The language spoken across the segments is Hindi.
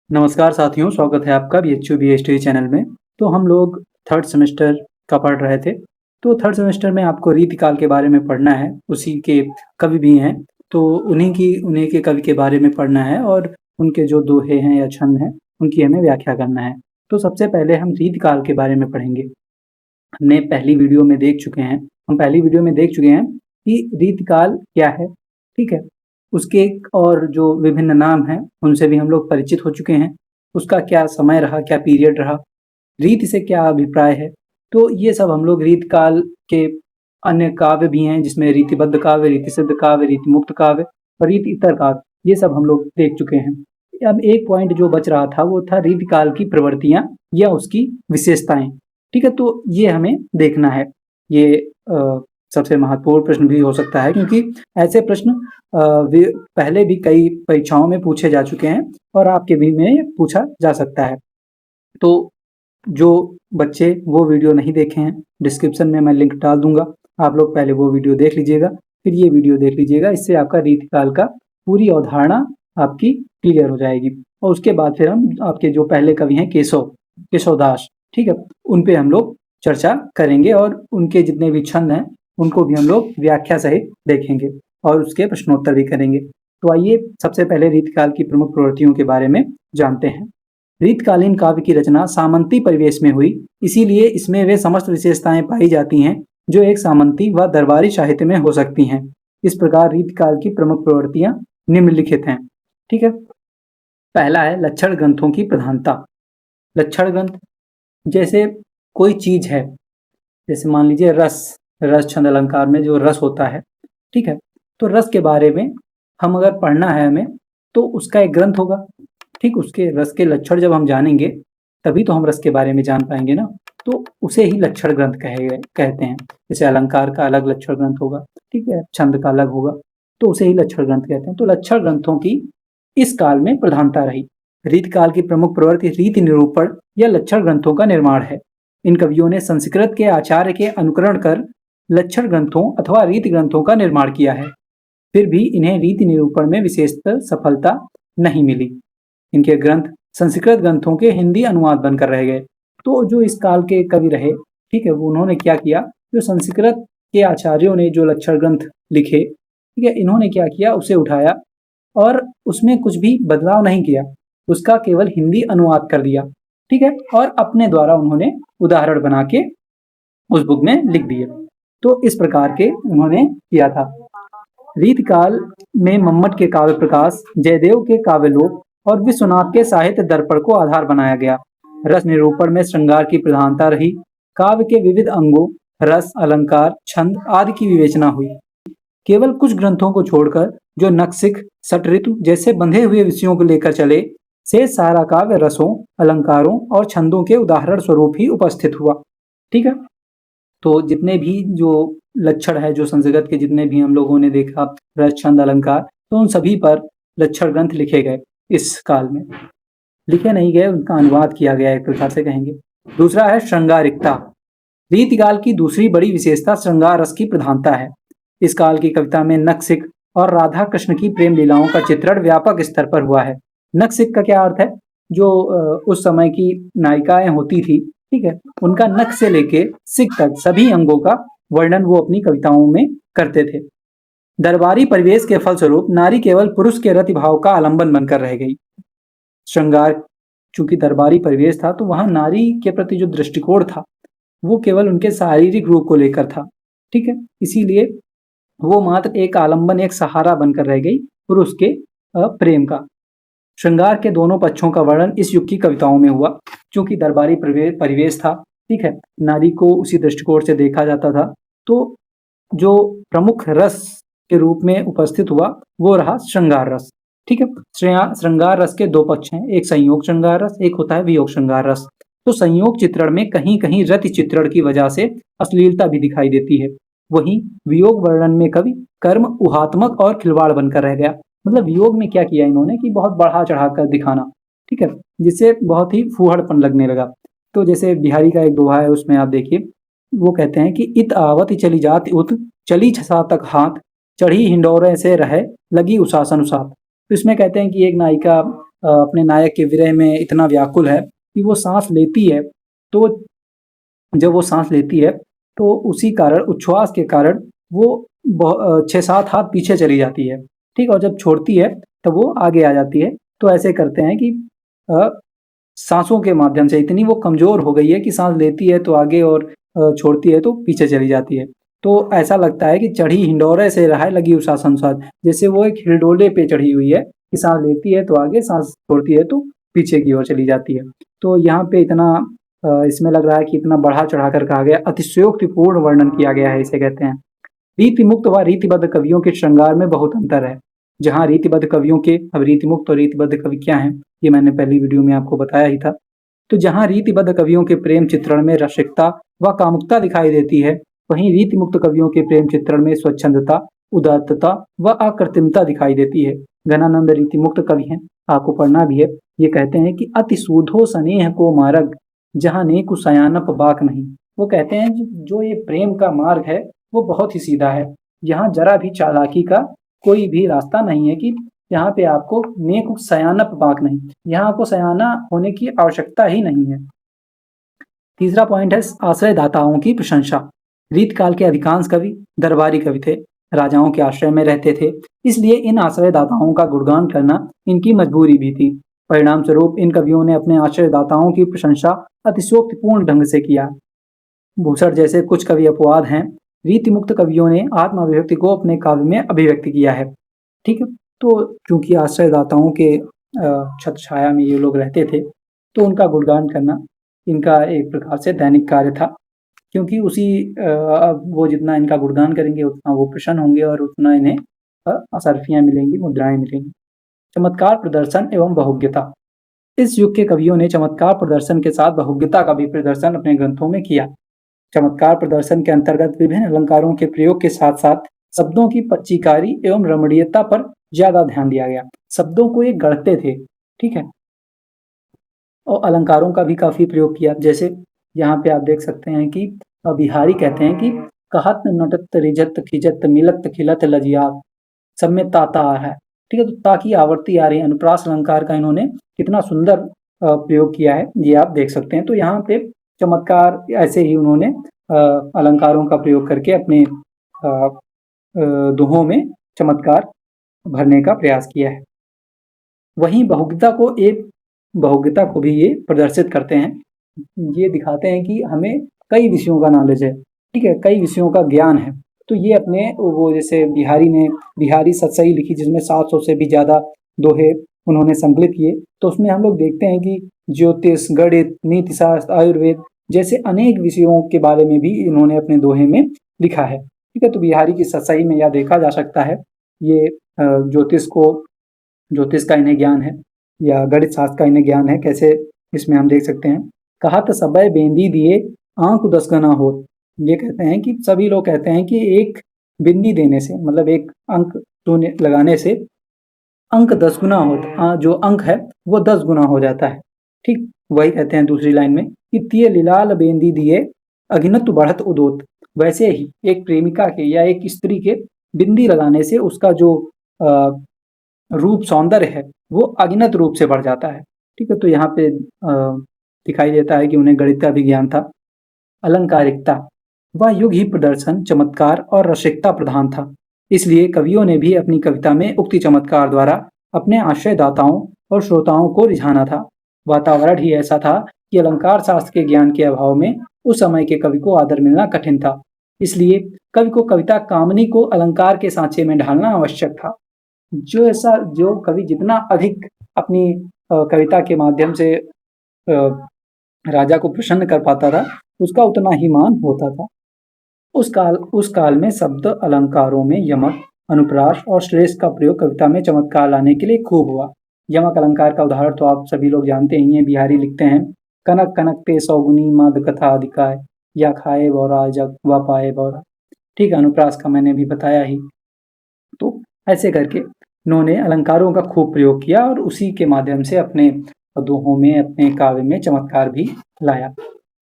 नमस्कार साथियों, स्वागत है आपका बीएचयू बीएचटी चैनल में। तो हम लोग थर्ड सेमेस्टर का पढ़ रहे थे। तो थर्ड सेमेस्टर में आपको रीतिकाल के बारे में पढ़ना है। उसी के कवि भी हैं, तो उन्हीं के कवि के बारे में पढ़ना है और उनके जो दोहे हैं या छंद हैं, उनकी हमें व्याख्या करना है। तो सबसे पहले हम रीतिकाल के बारे में पढ़ेंगे। हमने पहली वीडियो में देख चुके हैं कि रीतिकाल क्या है, ठीक है। उसके और जो विभिन्न नाम हैं, उनसे भी हम लोग परिचित हो चुके हैं। उसका क्या समय रहा, क्या पीरियड रहा, रीति से क्या अभिप्राय है। तो ये सब हम लोग रीतिकाल के अन्य काव्य भी हैं, जिसमें रीतिबद्ध काव्य, रीतिसिद्ध काव्य, रीतिमुक्त काव्य और रीति इतर काव्य, ये सब हम लोग देख चुके हैं। अब एक पॉइंट जो बच रहा था वो था रीतिकाल की प्रवृत्तियां या उसकी विशेषताएं, ठीक है। तो ये हमें देखना है। ये सबसे महत्वपूर्ण प्रश्न भी हो सकता है, क्योंकि ऐसे प्रश्न पहले भी कई परीक्षाओं में पूछे जा चुके हैं और आपके भी में पूछा जा सकता है। तो जो बच्चे वो वीडियो नहीं देखे हैं, डिस्क्रिप्शन में मैं लिंक डाल दूंगा, आप लोग पहले वो वीडियो देख लीजिएगा, फिर ये वीडियो देख लीजिएगा। इससे आपका रीतिकाल का पूरी अवधारणा आपकी क्लियर हो जाएगी। और उसके बाद फिर हम आपके जो पहले कवि हैं केशवदास, ठीक है, उन पे हम लोग चर्चा करेंगे और उनके जितने भी छंद हैं उनको भी हम लोग व्याख्या सहित देखेंगे और उसके प्रश्नोत्तर भी करेंगे। तो आइए सबसे पहले रीतिकाल की प्रमुख प्रवृत्तियों के बारे में जानते हैं। रीतकालीन काव्य की रचना सामंती परिवेश में हुई, इसीलिए इसमें वे समस्त विशेषताएं पाई जाती हैं जो एक सामंती व दरबारी साहित्य में हो सकती हैं। इस प्रकार रीतकाल की प्रमुख प्रवृत्तियां निम्नलिखित हैं, ठीक है। पहला है लक्षण ग्रंथों की प्रधानता। लक्षण ग्रंथ जैसे कोई चीज है, जैसे मान लीजिए रस छंद अलंकार में जो रस होता है, ठीक है। तो रस के बारे में हम अगर पढ़ना है हमें, तो उसका एक ग्रंथ होगा, ठीक। उसके रस के लक्षण जब हम जानेंगे तभी तो हम रस के बारे में जान पाएंगे ना। तो उसे ही लक्षण ग्रंथ कहते हैं। जैसे अलंकार का अलग लक्षण ग्रंथ होगा, ठीक है, छंद का अलग होगा, तो उसे ही लक्षण ग्रंथ कहते हैं। तो लक्षण ग्रंथों की इस काल में प्रधानता रही। रीतकाल की प्रमुख प्रवृत्ति रीति निरूपण या लक्षण ग्रंथों का निर्माण है। इन कवियों ने संस्कृत के आचार्य के अनुकरण कर लक्षण ग्रंथों अथवा रीति ग्रंथों का निर्माण किया है। फिर भी इन्हें रीति निरूपण में विशेषतर सफलता नहीं मिली। इनके ग्रंथ संस्कृत ग्रंथों के हिंदी अनुवाद बनकर रह गए। तो जो इस काल के कवि रहे, ठीक है, वो उन्होंने क्या किया, जो संस्कृत के आचार्यों ने जो लक्षण ग्रंथ लिखे, ठीक है, इन्होंने क्या किया, उसे उठाया और उसमें कुछ भी बदलाव नहीं किया, उसका केवल हिंदी अनुवाद कर दिया, ठीक है, और अपने द्वारा उन्होंने उदाहरण बना के उस बुक में लिख दिए। तो इस प्रकार के उन्होंने किया था। रीतकाल में मम्मट के काव्य प्रकाश, जयदेव के काव्यलोक और विश्वनाथ के साहित्य दर्पण को आधार बनाया गया। रस निरूपण में श्रृंगार की प्रधानता रही। काव्य के विविध अंगों, रस, अलंकार, छंद आदि की विवेचना हुई। केवल कुछ ग्रंथों को छोड़कर जो नक्सिक, षटऋतु जैसे बंधे हुए विषयों को लेकर चले, से सारा काव्य रसों, अलंकारों और छंदों के उदाहरण स्वरूप ही उपस्थित हुआ, ठीक है। तो जितने भी जो लक्षण है, जो संस्कृत के जितने भी हम लोगों ने देखा, रस, छंद, अलंकार, तो उन सभी पर लक्षण ग्रंथ लिखे गए। इस काल में लिखे नहीं गए, उनका अनुवाद किया गया, एक प्रकार से कहेंगे। दूसरा है श्रृंगारिकता। रीतिकाल की दूसरी बड़ी विशेषता श्रृंगार रस की प्रधानता है। इस काल की कविता में नक्सिक और राधा कृष्ण की प्रेम लीलाओं का चित्रण व्यापक स्तर पर हुआ है। नक्सिक का क्या अर्थ है, जो उस समय की नायिकाएं होती थी, ठीक है, उनका नख से लेके सिक तक सभी अंगों का वर्णन वो अपनी कविताओं में करते थे। दरबारी परिवेश के फलस्वरूप नारी केवल पुरुष के रति भाव का आलंबन बनकर रह गई। श्रृंगार चूंकि दरबारी परिवेश था, तो वहां नारी के प्रति जो दृष्टिकोण था वो केवल उनके शारीरिक रूप को लेकर था, ठीक है। इसीलिए वो मात्र एक आलंबन, एक सहारा बनकर रह गई पुरुष के प्रेम का। श्रृंगार के दोनों पक्षों का वर्णन इस युग की कविताओं में हुआ। चूंकि दरबारी परिवेश था, ठीक है, नारी को उसी दृष्टिकोण से देखा जाता था, तो जो प्रमुख रस के रूप में उपस्थित हुआ वो रहा श्रृंगार रस, ठीक है। श्रृंगार रस के दो पक्ष हैं, एक संयोग श्रृंगार रस, एक होता है वियोग श्रृंगार रस। तो संयोग चित्रण में कहीं कहीं रति चित्रण की वजह से अश्लीलता भी दिखाई देती है। वहीं वियोग वर्णन में कवि कर्म ऊहात्मक और खिलवाड़ बनकर रह गया। मतलब वियोग में क्या किया इन्होंने कि बहुत बढ़ा चढ़ाकर दिखाना, ठीक है, जिससे बहुत ही फूहड़पन लगने लगा। तो जैसे बिहारी का एक दोहा है, उसमें आप देखिए, वो कहते हैं कि इत आवत चली जात उत, चली छसा तक हाथ, चढ़ी हिंडोरे से रहे, लगी उसासन उसात। तो इसमें कहते हैं कि एक नायिका अपने नायक के विरह में इतना व्याकुल है कि वो सांस लेती है, तो जब वो सांस लेती है तो उसी कारण उच्छ्वास के कारण वो 6-7 हाथ पीछे चली जाती है, ठीक है? और जब छोड़ती है तब वो आगे आ जाती है। तो ऐसे करते हैं कि अ, साँसों के माध्यम से इतनी वो कमज़ोर हो गई है कि साँस लेती है तो आगे और छोड़ती है तो पीछे चली जाती है। तो ऐसा लगता है कि चढ़ी हिंडोरे से रहा लगी उषा संसार, जैसे वो एक हिंडोले पे चढ़ी हुई है कि साँस लेती है तो आगे, साँस छोड़ती है तो पीछे की ओर चली जाती है। तो यहाँ पे इतना इसमें लग रहा है कि इतना बढ़ा-चढ़ा कर कहा गया, अतिशयोक्तिपूर्ण वर्णन किया गया है, इसे कहते हैं। रीतिमुक्त व रीतिबद्ध कवियों के श्रृंगार में बहुत अंतर है। जहाँ रीतिबद्ध कवियों के, अब रीतिमुक्त और रीतिबद्ध कवि क्या हैं, ये मैंने पहली वीडियो में आपको बताया ही था। तो जहाँ रीतिबद्ध कवियों के प्रेम चित्रण में रसिकता व कामुकता दिखाई देती है, वहीं रीतिमुक्त कवियों के प्रेम चित्रण में स्वच्छंदता, उदात्तता व अकृत्रिमता दिखाई देती है। घनानंद रीतिमुक्त कवि हैं, आपको पढ़ना भी है। ये कहते हैं कि अति सूधो स्नेह को मार्ग, जहाँ नेकु सयानप बाक नहीं। वो कहते हैं जो ये प्रेम का मार्ग है वो बहुत ही सीधा है। यहाँ जरा भी चालाकी का कोई भी रास्ता नहीं है कि यहाँ पे आपको नेक सयानप बाक नहीं, यहाँ आपको सयाना होने की आवश्यकता ही नहीं है। तीसरा पॉइंट है आश्रयदाताओं की प्रशंसा। रीतकाल के अधिकांश कवि दरबारी कवि थे, राजाओं के आश्रय में रहते थे, इसलिए इन आश्रयदाताओं का गुणगान करना इनकी मजबूरी भी थी। परिणाम स्वरूप इन कवियों ने अपने आश्रयदाताओं की प्रशंसा अतिशयोक्तिपूर्ण ढंग से किया। भूषण जैसे कुछ कवि अपवाद हैं। रीतिमुक्त कवियों ने आत्म अभिव्यक्ति को अपने काव्य में अभिव्यक्त किया है, ठीक है? तो चूंकि आश्रयदाताओं के छत्र छाया में ये लोग रहते थे, तो उनका गुणगान करना इनका एक प्रकार से दैनिक कार्य था, क्योंकि वो जितना इनका गुणगान करेंगे उतना वो प्रसन्न होंगे और उतना इन्हें असरफियाँ मिलेंगी, मुद्राएं मिलेंगी। चमत्कार प्रदर्शन एवं बहुज्ञता। इस युग के कवियों ने चमत्कार प्रदर्शन के साथ बहुज्ञता का भी प्रदर्शन अपने ग्रंथों में किया। चमत्कार प्रदर्शन के अंतर्गत विभिन्न अलंकारों के प्रयोग के साथ साथ शब्दों की पच्चीकारी एवं रमणीयता पर ज्यादा ध्यान दिया गया। शब्दों को ये गढ़ते थे, ठीक है? और अलंकारों का भी काफी प्रयोग किया। जैसे यहाँ पे आप देख सकते हैं कि बिहारी कहते हैं कि कहत नटत रिजत खिजत मिलत खिलत लजियात, सब में ताता आ है, ठीक है? तो ताकि आवर्ती आ रही है, अनुप्रास अलंकार का इन्होंने कितना सुंदर प्रयोग किया है, ये आप देख सकते हैं। तो यहाँ पे चमत्कार ऐसे ही उन्होंने अलंकारों का प्रयोग करके अपने दोहों में चमत्कार भरने का प्रयास किया है। वहीं बहुज्ञता को भी ये प्रदर्शित करते हैं। ये दिखाते हैं कि हमें कई विषयों का नॉलेज है, ठीक है? कई विषयों का ज्ञान है। तो ये अपने वो जैसे बिहारी सतसई लिखी, जिसमें 700 से भी ज़्यादा दोहे उन्होंने संकलित किए। तो उसमें हम लोग देखते हैं कि ज्योतिष, गणित, नीति शास्त्र, आयुर्वेद जैसे अनेक विषयों के बारे में भी इन्होंने अपने दोहे में लिखा है, ठीक है? तो बिहारी की सतसई में यह देखा जा सकता है। ये ज्योतिष का इन्हें ज्ञान है या गणित शास्त्र का इन्हें ज्ञान है। कैसे, इसमें हम देख सकते हैं। कहत सबय बेंदी दिए आंख 10 गना होत। ये कहते हैं कि सभी लोग कहते हैं कि एक बिंदी देने से, मतलब एक अंक लगाने से अंक 10 गुना होता, जो अंक है वो 10 गुना हो जाता है, ठीक? वही कहते हैं दूसरी लाइन में कि तिय लिलाल बेंदी दिए अगिनत बढ़त उदोत। वैसे ही एक प्रेमिका के या एक स्त्री के बिंदी लगाने से उसका जो रूप सौंदर्य है वो अगिनत रूप से बढ़ जाता है, ठीक है? तो यहाँ पे दिखाई देता है कि उन्हें गणित का भी ज्ञान था। अलंकारिकता, वह युग ही प्रदर्शन, चमत्कार और रसिकता प्रधान था। इसलिए कवियों ने भी अपनी कविता में उक्ति चमत्कार द्वारा अपने आश्रयदाताओं और श्रोताओं को रिझाना था। वातावरण ही ऐसा था कि अलंकार शास्त्र के ज्ञान के अभाव में उस समय के कवि को आदर मिलना कठिन था। इसलिए कवि को कविता कामनी को अलंकार के सांचे में ढालना आवश्यक था। जो कवि जितना अधिक अपनी कविता के माध्यम से राजा को प्रसन्न कर पाता था, उसका उतना ही मान होता था। उस काल में शब्द अलंकारों में यमक, अनुप्रास और श्लेष का प्रयोग कविता में चमत्कार लाने के लिए खूब हुआ। यमक अलंकार का उदाहरण तो आप सभी लोग जानते ही हैं। बिहारी लिखते हैं, कनक कनक ते सौगुनी मद कथा अधिकाय, या खाए बौरा जग व पाए बौरा, ठीक है? अनुप्रास का मैंने भी बताया ही। तो ऐसे करके उन्होंने अलंकारों का खूब प्रयोग किया और उसी के माध्यम से अपने दोहों में, अपने काव्य में चमत्कार भी लाया।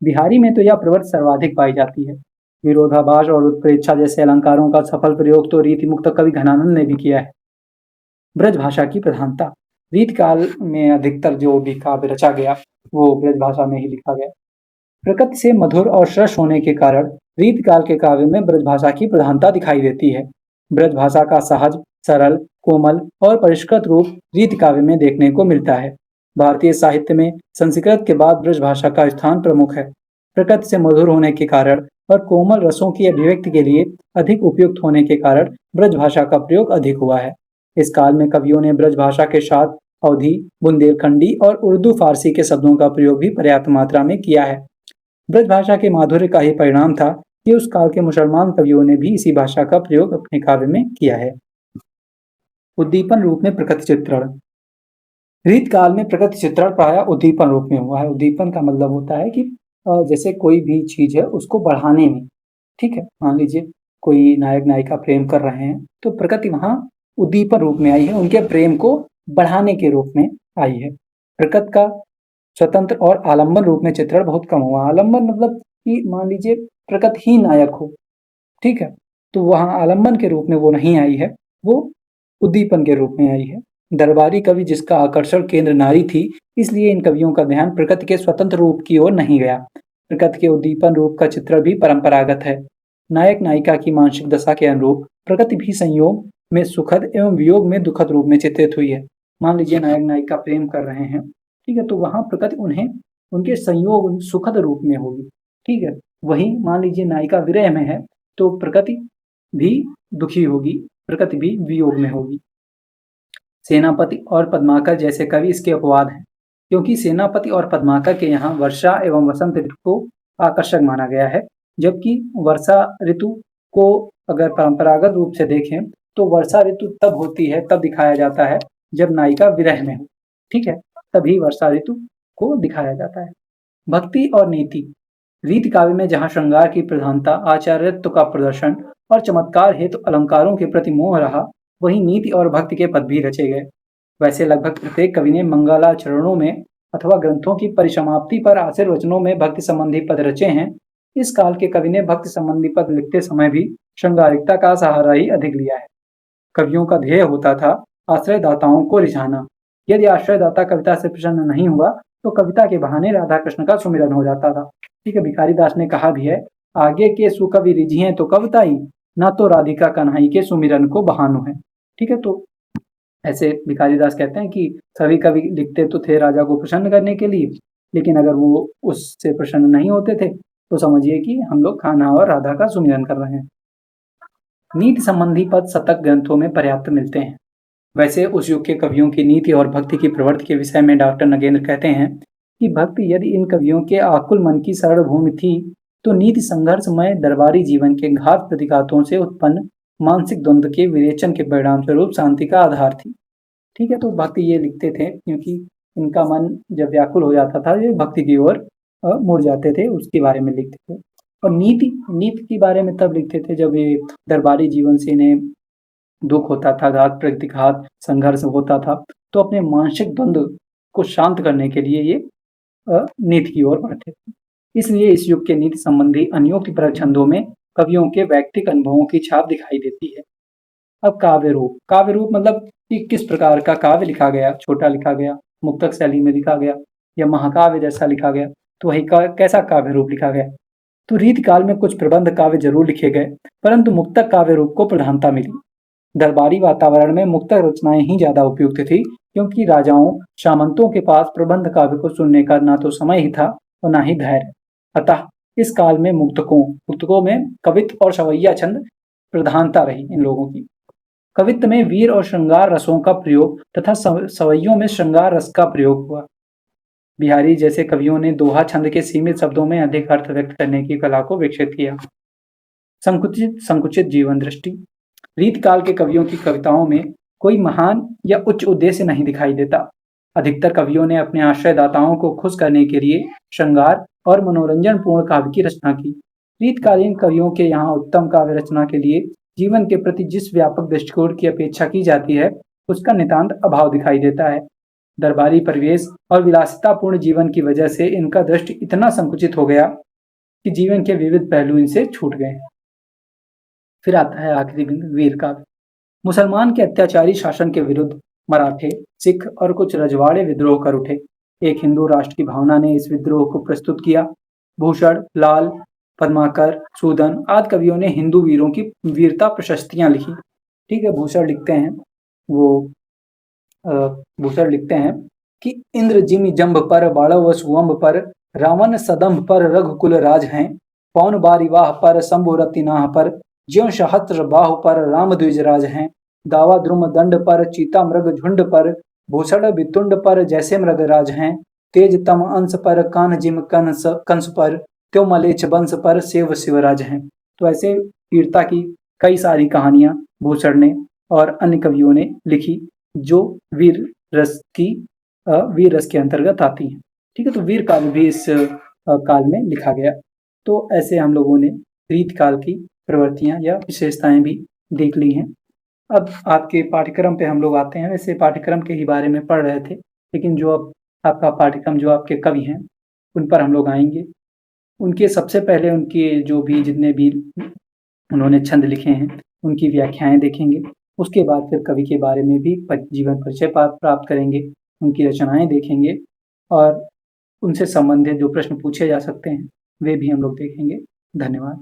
बिहारी में तो यह प्रवृत्ति सर्वाधिक पाई जाती है। विरोधाभास और उत्प्रेक्षा जैसे अलंकारों का सफल प्रयोग तो रीतिमुक्त कवि घनानंद ने भी किया है। ब्रज भाषा की प्रधानता, रीतकाल में अधिकतर जो भी काव्य रचा गया वो ब्रज भाषा में ही लिखा गया। प्रकृति से मधुर और सरस होने के कारण रीतकाल के काव्य में ब्रज भाषा की प्रधानता दिखाई देती है। ब्रज भाषा का सहज, सरल, कोमल और परिष्कृत रूप रीत काव्य में देखने को मिलता है। भारतीय साहित्य में संस्कृत के बाद ब्रज भाषा का स्थान प्रमुख है। प्रकृति से मधुर होने के कारण और कोमल रसों की अभिव्यक्ति के लिए अधिक उपयुक्त होने के कारण ब्रज भाषा का प्रयोग अधिक हुआ है। इस काल में कवियों ने ब्रज भाषा के साथ अवधी, बुंदेलखंडी और उर्दू फारसी के शब्दों का प्रयोग भी पर्याप्त मात्रा में किया है। ब्रज भाषा के माधुर्य का ही परिणाम था कि उस काल के मुसलमान कवियों ने भी इसी भाषा का प्रयोग अपने काव्य में किया है। उद्दीपन रूप में प्रकृति चित्रण। रीत काल में प्रकृति चित्रण प्रायः उद्दीपन रूप में हुआ है। उद्दीपन का मतलब होता है कि जैसे कोई भी चीज है उसको बढ़ाने में, ठीक है, मान लीजिए कोई नायक नायिका प्रेम कर रहे हैं तो प्रकृति वहां उद्दीपन रूप में आई है, उनके प्रेम को बढ़ाने के रूप में आई है। प्रकृति का स्वतंत्र और आलम्बन रूप में चित्रण बहुत कम हुआ। आलम्बन मतलब कि मान लीजिए प्रकृति ही नायक हो, ठीक है, तो वहां आलम्बन के रूप में वो नहीं आई है, वो उद्दीपन के रूप में आई है। दरबारी कवि जिसका आकर्षण केंद्र नारी थी, इसलिए इन कवियों का ध्यान प्रकृति के स्वतंत्र रूप की ओर नहीं गया। प्रकृति के उद्दीपन रूप का चित्रण भी परंपरागत है। नायक नायिका की मानसिक दशा के अनुरूप प्रकृति भी संयोग में सुखद एवं वियोग में दुखद रूप में चित्रित हुई है। मान लीजिए नायक नायिका प्रेम कर रहे हैं, ठीक है, तो वहां प्रकृति उन्हें उनके संयोग सुखद रूप में होगी, ठीक है। वहीं मान लीजिए नायिका विरह में है तो प्रकृति भी दुखी होगी, प्रकृति भी वियोग में होगी। सेनापति और पद्माकर जैसे कवि इसके अपवाद हैं, क्योंकि सेनापति और पद्माकर के यहाँ वर्षा एवं वसंत ऋतु को आकर्षक माना गया है, जबकि वर्षा ऋतु को अगर परंपरागत रूप से देखें तो वर्षा ऋतु तब होती है, तब दिखाया जाता है जब नायिका विरह में हो, ठीक है, तभी वर्षा ऋतु को दिखाया जाता है। भक्ति और नीति। रीत काव्य में जहाँ श्रृंगार की प्रधानता, आचार्यत्व का प्रदर्शन और चमत्कार हेतु अलंकारों के प्रति मोह रहा, वहीं नीति और भक्ति के पद भी रचे गए। वैसे लगभग प्रत्येक कवि ने मंगलाचरणों में अथवा ग्रंथों की परिसमाप्ति पर आशीर्वचनों में भक्ति संबंधी पद रचे हैं। इस काल के कवि ने भक्ति संबंधी पद लिखते समय भी श्रृंगारिकता का सहारा ही अधिक लिया है। कवियों का ध्येय होता था आश्रयदाताओं को रिझाना। यदि आश्रयदाता कविता से प्रसन्न नहीं हुआ तो कविता के बहाने राधा कृष्ण का सुमिरन हो जाता था, ठीक है। भिखारी दास ने कहा भी है, आगे के सुकवि रिझिए तो कविताई, ना तो राधिका कन्हई के सुमिरन को बहानो है, ठीक है। तो ऐसे भिखारी दास कहते हैं कि सभी कवि लिखते तो थे राजा को प्रसन्न करने के लिए, लेकिन अगर वो उससे प्रसन्न नहीं होते थे तो समझिए कि हम लोग कान्हा और राधा का सुमिरन कर रहे हैं। नीति संबंधी पद शतक ग्रंथों में पर्याप्त मिलते हैं। वैसे उस युग के कवियों की नीति और भक्ति की प्रवृत्ति के विषय में डॉक्टर नगेंद्र कहते हैं कि भक्ति यदि इन कवियों के आकुल मन की शरण भूमि थी तो नीति संघर्षमय दरबारी जीवन के घात प्रतिघातों से उत्पन्न मानसिक द्वंद्व के विरेचन के परिणाम स्वरूप शांति का आधार थी, ठीक है। तो भक्ति ये लिखते थे क्योंकि इनका मन जब व्याकुल हो जाता था ये भक्ति की ओर मुड़ जाते थे, उसके बारे में लिखते थे। और नीति नीति के बारे में तब लिखते थे जब ये दरबारी जीवन से इन्हें दुख होता था, घात प्रतिघात संघर्ष होता था, तो अपने मानसिक द्वंद्व को शांत करने के लिए ये नीति की ओर बढ़ते थे। इसलिए इस युग के नीति संबंधी अन्योक्तिपरक छंदों में कवियों के वैयक्तिक अनुभवों की छाप दिखाई देती है। अब काव्य रूप मतलब कि किस प्रकार का काव्य लिखा गया, छोटा लिखा गया, मुक्तक शैली में लिखा गया या महाकाव्य जैसा लिखा गया, तो वही कैसा काव्य रूप लिखा गया। तो रीत काल में कुछ प्रबंध काव्य जरूर लिखे गए, परंतु मुक्तक काव्य रूप को प्रधानता मिली। दरबारी वातावरण में मुक्तक रचनाएं ही ज्यादा उपयुक्त थी, क्योंकि राजाओं सामंतों के पास प्रबंध काव्य को सुनने का ना तो समय ही था और ना ही धैर्य। अतः इस काल में मुक्तकों में कवित्व और सवैया छंद प्रधानता रही इन लोगों की। कवित्व में वीर और श्रृंगार रसों का प्रयोग तथा सवैयों में श्रृंगार रस का प्रयोग हुआ। बिहारी जैसे कवियों ने दोहा छंद के सीमित शब्दों में अधिक अर्थ व्यक्त करने की कला को विकसित किया। संकुचित जीवन दृष्टि। रीत काल के कवियों की कविताओं में कोई महान या उच्च उद्देश्य नहीं दिखाई देता। अधिकतर कवियों ने अपने आश्रयदाताओं को खुश करने के लिए श्रृंगार और मनोरंजन पूर्ण काव्य की रचना की। रीतकालीन कवियों के यहाँ उत्तम काव्य रचना के लिए जीवन के प्रति जिस व्यापक दृष्टिकोण की अपेक्षा की जाती है उसका नितांत अभाव दिखाई देता है। दरबारी परिवेश और विलासितापूर्ण जीवन की वजह से इनका दृष्टि इतना संकुचित हो गया कि जीवन के विविध पहलू इनसे छूट गए। फिर आता है आखिरी बिंदु, वीर काव्य। मुसलमान के अत्याचारी शासन के विरुद्ध मराठे, सिख और कुछ रजवाड़े विद्रोह कर उठे। एक हिंदू राष्ट्र की भावना ने इस विद्रोह को प्रस्तुत किया। भूषण, लाल, पद्माकर, सूदन आदि कवियों ने हिंदू वीरों की वीरता प्रशस्तियां लिखी। ठीक है, भूषण लिखते हैं वो अ, भूषण लिखते हैं कि इंद्र जिमि जम्भ पर बाड़व सुअम्ब पर रावण सदम्भ पर रघुकुल राज हैं। पौन बारिवाह पर शंभु रतिनाह पर ज्यों सहस्त्र बाहु पर राम द्विज राज हैं। दावा द्रुम दंड पर चीता मृग झुंड पर भूषण वितुंड पर जैसे मृग राज हैं। तेज तम अंश पर कान जिम कंस पर त्यो मलेच्छ वंश पर शिव शिवराज हैं। तो ऐसे वीरता की कई सारी कहानियां भूषण ने और अन्य कवियों ने लिखी जो वीर वीर रस के अंतर्गत आती हैं। ठीक है, तो वीर काव्य भी इस काल में लिखा गया। तो ऐसे हम लोगों ने रीत काल की प्रवृत्तियां या विशेषताएं भी देख ली हैं। अब आपके पाठ्यक्रम पे हम लोग आते हैं। वैसे पाठ्यक्रम के ही बारे में पढ़ रहे थे, लेकिन जो अब आपका पाठ्यक्रम जो आपके कवि हैं उन पर हम लोग आएंगे। उनके सबसे पहले उनके जो भी जितने भी उन्होंने छंद लिखे हैं उनकी व्याख्याएं देखेंगे। उसके बाद फिर कवि के बारे में भी जीवन परिचय प्राप्त करेंगे, उनकी रचनाएं देखेंगे और उनसे संबंधित जो प्रश्न पूछे जा सकते हैं वे भी हम लोग देखेंगे। धन्यवाद।